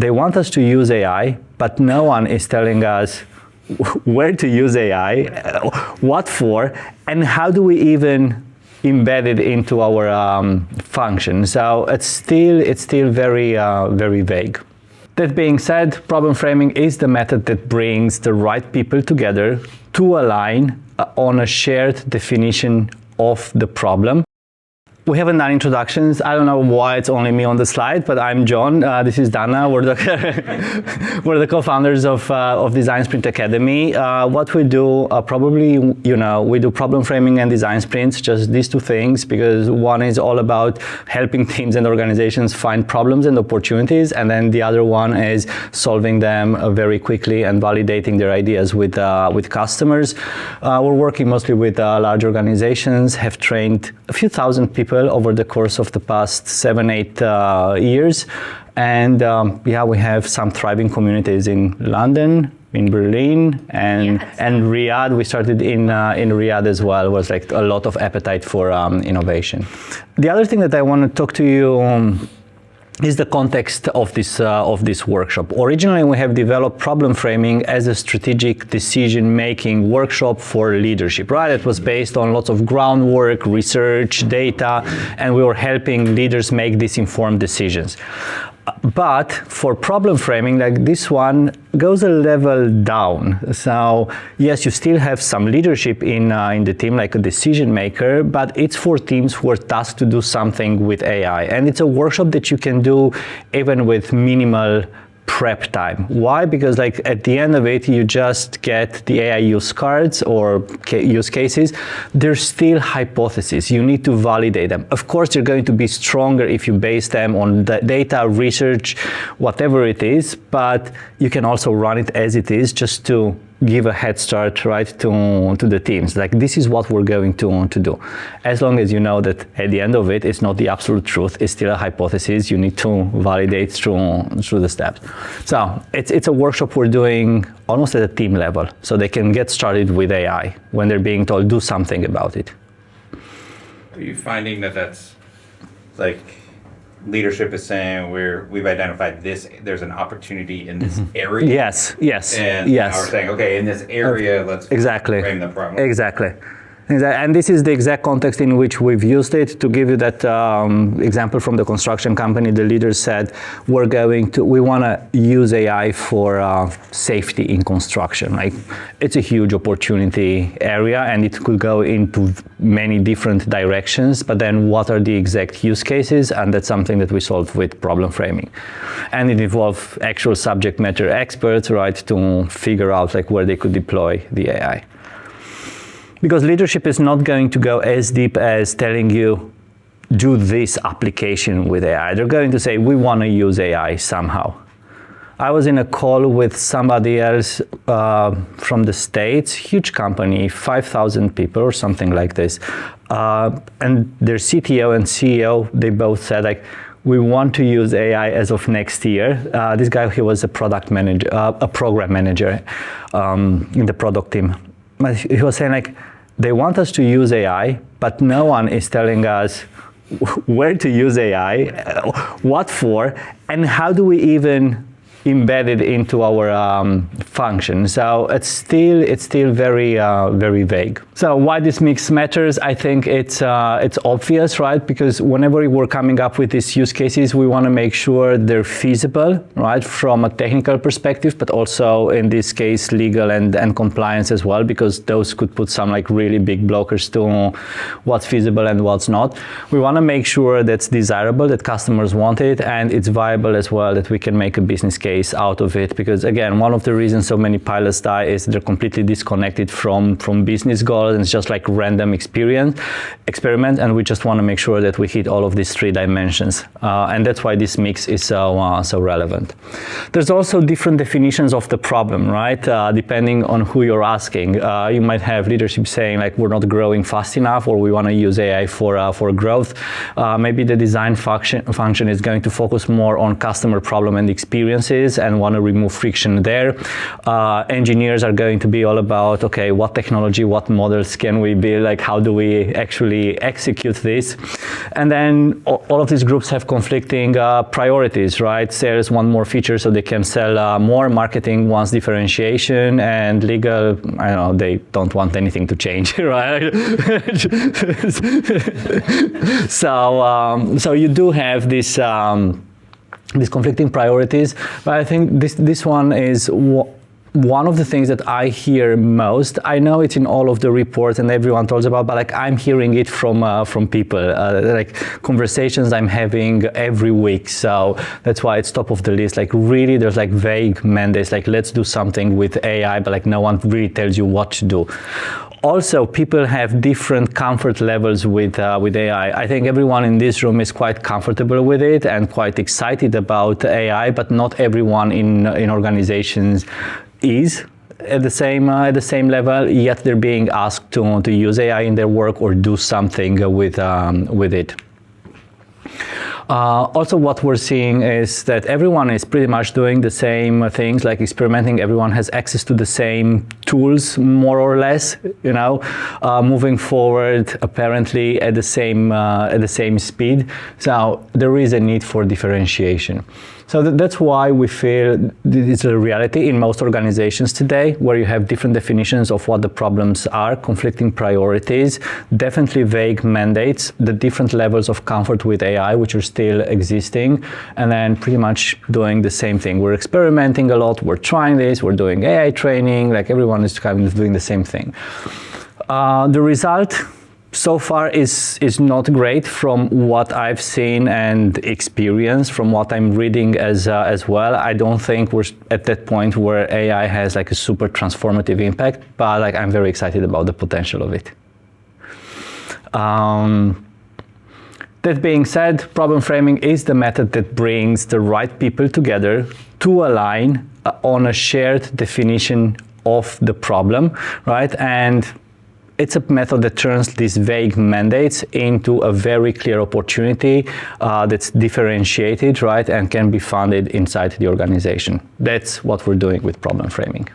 they want us to use AI, but no one is telling us where to use AI, what for, and how do we even embed it into our function. So it's still very, very vague. That being said, problem framing is the method that brings the right people together to align on a shared definition of the problem. We haven't done introductions. I don't know why it's only me on the slide, but I'm John. This is Dana. We're the co-founders of Design Sprint Academy. What we do, probably, we do problem framing and design sprints, just these two things, because one is all about helping teams and organizations find problems and opportunities, and then the other one is solving them very quickly and validating their ideas with customers. We're working mostly with large organizations, have trained a few thousand people over the course of the past 7-8 years, and we have some thriving communities in London, in Berlin, and Riyadh. We started in Riyadh as well. It was like a lot of appetite for innovation. The other thing that I want to talk to you is the context of this workshop. Originally, we have developed problem framing as a strategic decision-making workshop for leadership, right? It was based on lots of groundwork, research, data, and we were helping leaders make these informed decisions. But for problem framing, like this one goes a level down. So yes, you still have some leadership in the team, like a decision maker, but it's for teams who are tasked to do something with AI. And it's a workshop that you can do even with minimal prep time. Why? Because like at the end of it, you just get the AI use cards or use cases. They're still hypotheses. You need to validate them. Of course, they're going to be stronger if you base them on the data, research, whatever it is, but you can also run it as it is just to give a head start, right, to the teams. Like, this is what we're going to do. As long as you know that at the end of it, it's not the absolute truth, it's still a hypothesis, you need to validate through the steps. So it's a workshop we're doing almost at a team level, so they can get started with AI when they're being told, do something about it. Are you finding that that's like, leadership is saying we've identified this, there's an opportunity in this area? Yes. And now we're saying, okay, in this area, let's frame the problem. Exactly. And this is the exact context in which we've used it. To give you that example from the construction company, the leaders said, we want to use AI for safety in construction. Like, it's a huge opportunity area, and it could go into many different directions, but then what are the exact use cases? And that's something that we solve with problem framing. And it involves actual subject matter experts, right, to figure out like where they could deploy the AI. Because leadership is not going to go as deep as telling you, do this application with AI. They're going to say, we want to use AI somehow. I was in a call with somebody else from the States, huge company, 5,000 people or something like this. And their CTO and CEO, they both said, like, we want to use AI as of next year. This guy, he was a product manager, a program manager in the product team. But he was saying, like, they want us to use AI, but no one is telling us where to use AI, what for, and how do we even embed it into our function. So it's still very, very vague. So why this mix matters, I think it's obvious, right? Because whenever we're coming up with these use cases, we want to make sure they're feasible, right? From a technical perspective, but also in this case, legal and compliance as well, because those could put some like really big blockers to what's feasible and what's not. We want to make sure that's desirable, that customers want it, and it's viable as well, that we can make a business case out of it. Because again, one of the reasons so many pilots die is they're completely disconnected from business goals, and it's just like random experiment, and we just want to make sure that we hit all of these three dimensions, and that's why this mix is so relevant. There's also different definitions of the problem, right? Depending on who you're asking. You might have leadership saying like, we're not growing fast enough, or we want to use AI for growth. Maybe the design function is going to focus more on customer problem and experiences, processes and want to remove friction there. Engineers are going to be all about, okay, what technology, what models can we build, like how do we actually execute this? And then all of these groups have conflicting priorities, right? Sales want more features so they can sell more, marketing wants differentiation, and legal, I don't know, they don't want anything to change, right? So you do have this these conflicting priorities, but I think this one is one of the things that I hear most. I know it's in all of the reports and everyone talks about, but like I'm hearing it from people, like conversations I'm having every week. So that's why it's top of the list. Like really, there's like vague mandates, like let's do something with AI, but like no one really tells you what to do. Also, people have different comfort levels with AI. I think everyone in this room is quite comfortable with it and quite excited about AI, but not everyone in organizations is at the same level. Yet they're being asked to use AI in their work or do something with it. Also, what we're seeing is that everyone is pretty much doing the same things, like experimenting. Everyone has access to the same tools, more or less, you know, moving forward apparently at the same speed. So there is a need for differentiation. So that's why we feel it's a reality in most organizations today, where you have different definitions of what the problems are, conflicting priorities, definitely vague mandates, the different levels of comfort with AI, which are still existing, and then pretty much doing the same thing. We're experimenting a lot, we're trying this, we're doing AI training, like everyone is kind of doing the same thing. The result so far is not great from what I've seen and experienced, from what I'm reading as well. I don't think we're at that point where AI has like a super transformative impact, but like I'm very excited about the potential of it. That being said, problem framing is the method that brings the right people together to align on a shared definition of the problem, right? And it's a method that turns these vague mandates into a very clear opportunity that's differentiated, right, and can be funded inside the organization. That's what we're doing with problem framing.